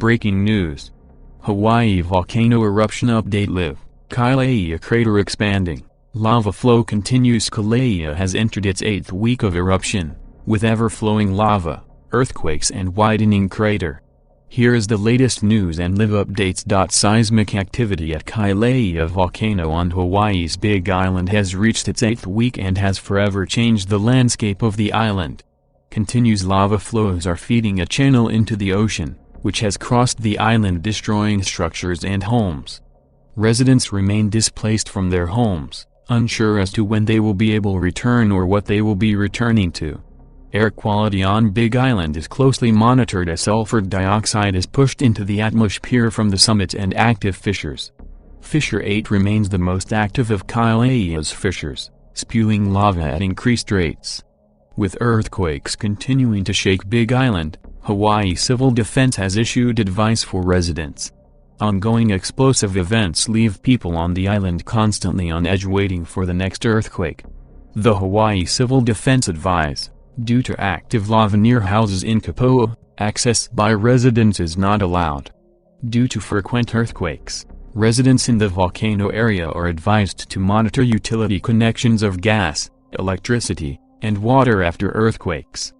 Breaking news. Hawaii volcano eruption update live. Kilauea crater expanding. Lava flow continues. Kilauea has entered its 8th week of eruption, with ever-flowing lava, earthquakes and widening crater. Here is the latest news and live updates. Seismic activity at Kilauea volcano on Hawaii's Big Island has reached its 8th week and has forever changed the landscape of the island. Continuous lava flows are feeding a channel into the ocean, which has crossed the island, destroying structures and homes. Residents remain displaced from their homes, unsure as to when they will be able to return or what they will be returning to. Air quality on Big Island is closely monitored as sulfur dioxide is pushed into the atmosphere from the summit and active fissures. Fissure 8 remains the most active of Kilauea's fissures, spewing lava at increased rates. With earthquakes continuing to shake Big Island, Hawaii Civil Defense has issued advice for residents. Ongoing explosive events leave people on the island constantly on edge waiting for the next earthquake. The Hawaii Civil Defense advise, due to active lava near houses in Kilauea, access by residents is not allowed. Due to frequent earthquakes, residents in the volcano area are advised to monitor utility connections of gas, electricity, and water after earthquakes.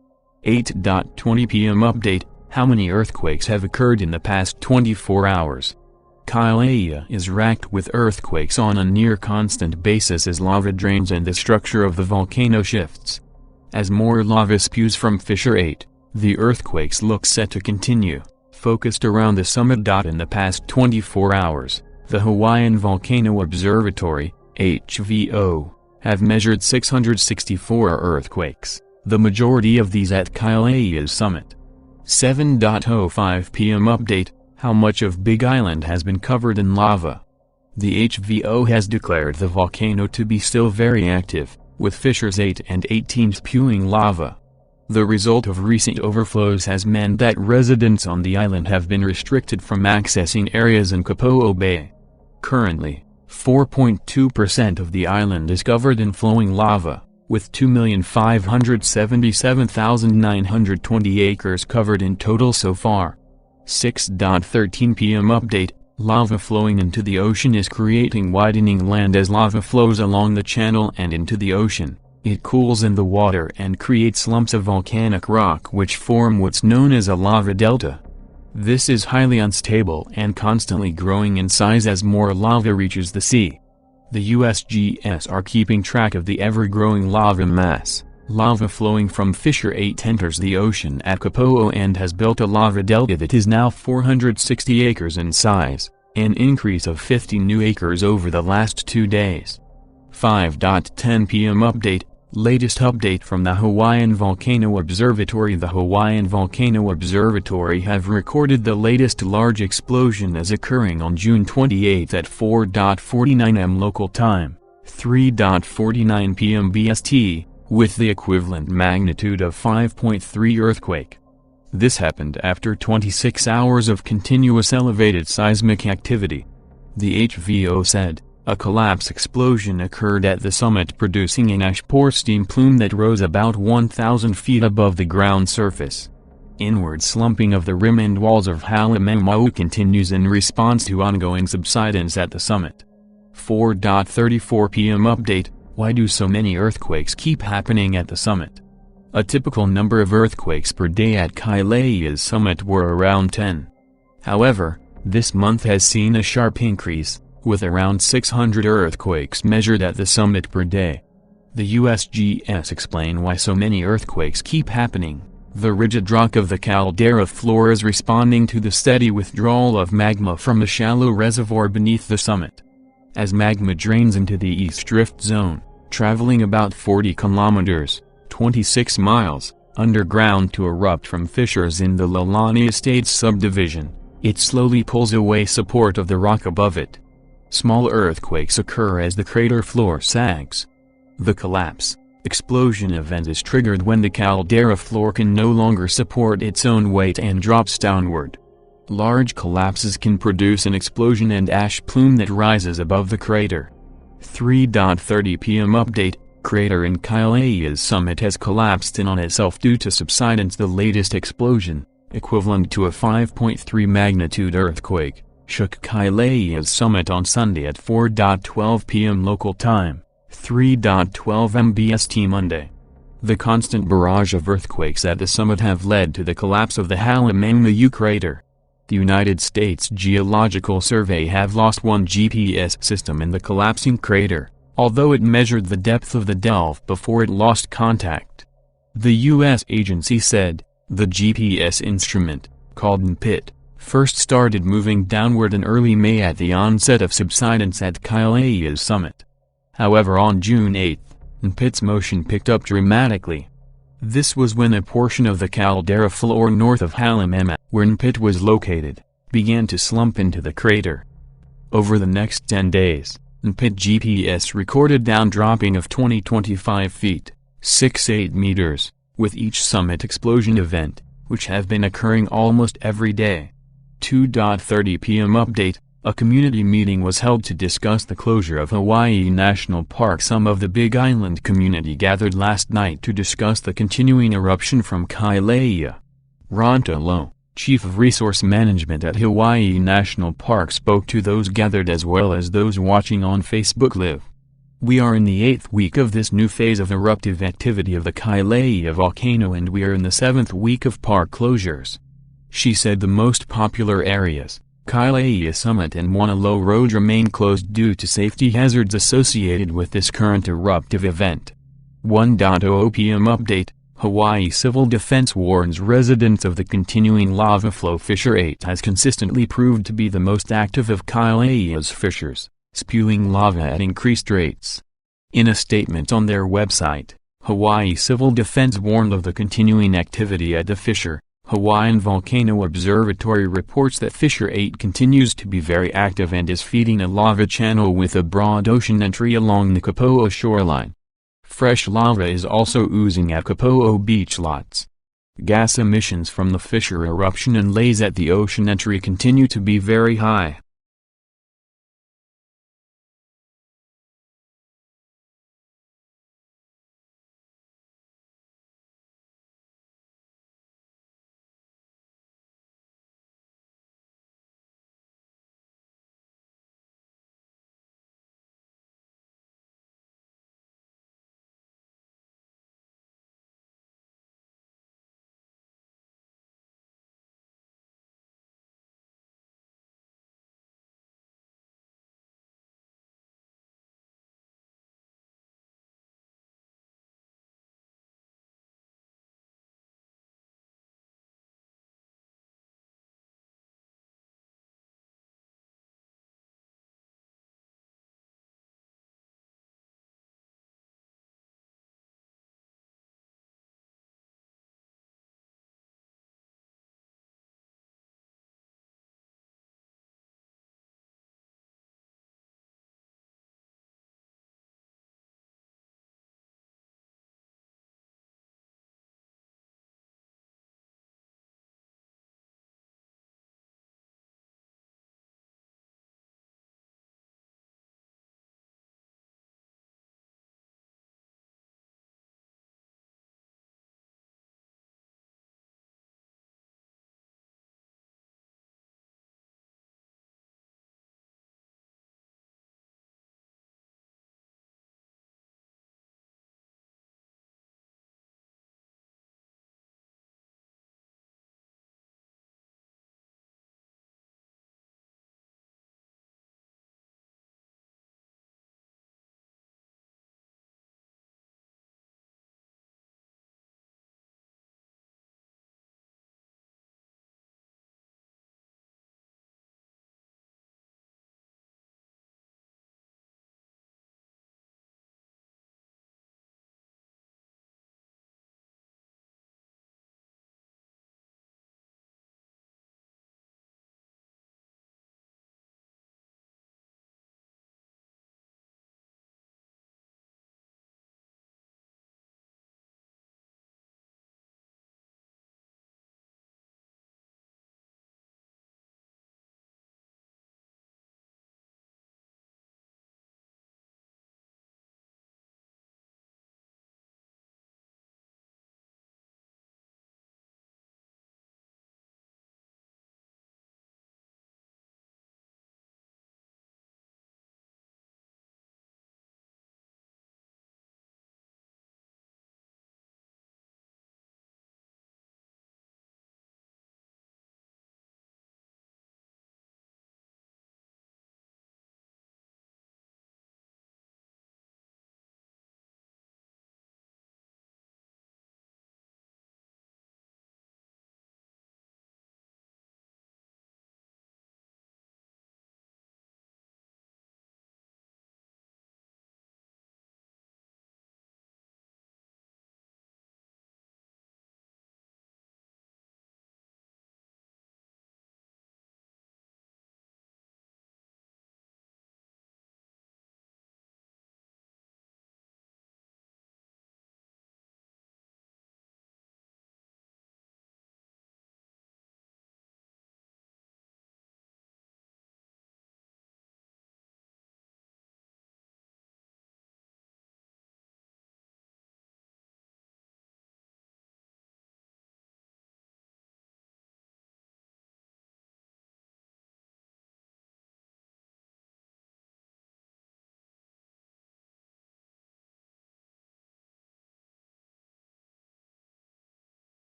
8:20 p.m. update. How many earthquakes have occurred in the past 24 hours? Kilauea is racked with earthquakes on a near-constant basis as lava drains and the structure of the volcano shifts. As more lava spews from Fissure 8, the earthquakes look set to continue, focused around the summit. In the past 24 hours, the Hawaiian Volcano Observatory, HVO, have measured 664 earthquakes, the majority of these at Kilauea's summit. 7:05 p.m. update. How much of Big Island has been covered in lava? The HVO has declared the volcano to be still very active, with fissures 8 and 18 spewing lava. The result of recent overflows has meant that residents on the island have been restricted from accessing areas in Kilauea Bay. Currently, 4.2% of the island is covered in flowing lava, with 2,577,920 acres covered in total so far. 6:13 p.m. update. Lava flowing into the ocean is creating widening land. As lava flows along the channel and into the ocean, it cools in the water and creates lumps of volcanic rock which form what's known as a lava delta. This is highly unstable and constantly growing in size as more lava reaches the sea. The USGS are keeping track of the ever-growing lava mass. Lava flowing from Fissure 8 enters the ocean at Kilauea and has built a lava delta that is now 460 acres in size, an increase of 50 new acres over the last 2 days. 5:10 p.m. update. Latest update from the Hawaiian Volcano Observatory. The Hawaiian Volcano Observatory have recorded the latest large explosion as occurring on June 28 at 4:49 am local time, 3:49 p.m. BST, with the equivalent magnitude of 5.3 earthquake. This happened after 26 hours of continuous elevated seismic activity. The HVO said, a collapse explosion occurred at the summit, producing an ash-pour steam plume that rose about 1,000 feet above the ground surface. Inward slumping of the rim and walls of Halemaumau continues in response to ongoing subsidence at the summit. 4:34 p.m. update. Why do so many earthquakes keep happening at the summit? A typical number of earthquakes per day at Kilauea's summit were around 10. However, this month has seen a sharp increase, with around 600 earthquakes measured at the summit per day. The USGS explain why so many earthquakes keep happening. The rigid rock of the caldera floor is responding to the steady withdrawal of magma from a shallow reservoir beneath the summit. As magma drains into the east drift zone, traveling about 40 kilometers, 26 miles, underground to erupt from fissures in the Lalani Estates subdivision, it slowly pulls away support of the rock above it. Small earthquakes occur as the crater floor sags. The collapse, explosion event is triggered when the caldera floor can no longer support its own weight and drops downward. Large collapses can produce an explosion and ash plume that rises above the crater. 3:30 p.m. update. Crater in Kilauea's summit has collapsed in on itself due to subsidence. The latest explosion, equivalent to a 5.3 magnitude earthquake, shook Kilauea's summit on Sunday at 4:12 p.m. local time, 3:12 MBST Monday. The constant barrage of earthquakes at the summit have led to the collapse of the Kilauea crater. The United States Geological Survey have lost one GPS system in the collapsing crater, although it measured the depth of the delve before it lost contact. The U.S. agency said, the GPS instrument, called NPIT, first started moving downward in early May at the onset of subsidence at Kilauea's summit. However, on June 8, NPIT's motion picked up dramatically. This was when a portion of the caldera floor north of Kilauea, where NPIT was located, began to slump into the crater. Over the next 10 days, NPIT GPS recorded down-dropping of 20-25 feet, 6-8 meters, with each summit explosion event, which have been occurring almost every day. 2:30 p.m. update. A community meeting was held to discuss the closure of Hawaii National Park. Some of the Big Island community gathered last night to discuss the continuing eruption from Kilauea. Ronta Lowe, Chief of Resource Management at Hawaii National Park, spoke to those gathered as well as those watching on Facebook Live. We are in the 8th week of this new phase of eruptive activity of the Kilauea volcano, and we are in the 7th week of park closures. She said the most popular areas, Kilauea Summit and Mauna Loa Road, remain closed due to safety hazards associated with this current eruptive event. 1:00 p.m. update. Hawaii Civil Defense warns residents of the continuing lava flow. Fissure 8 has consistently proved to be the most active of Kilauea's fissures, spewing lava at increased rates. In a statement on their website, Hawaii Civil Defense warned of the continuing activity at the fissure. Hawaiian Volcano Observatory reports that Fissure 8 continues to be very active and is feeding a lava channel with a broad ocean entry along the Kapoho shoreline. Fresh lava is also oozing at Kapoho beach lots. Gas emissions from the fissure eruption and lays at the ocean entry continue to be very high.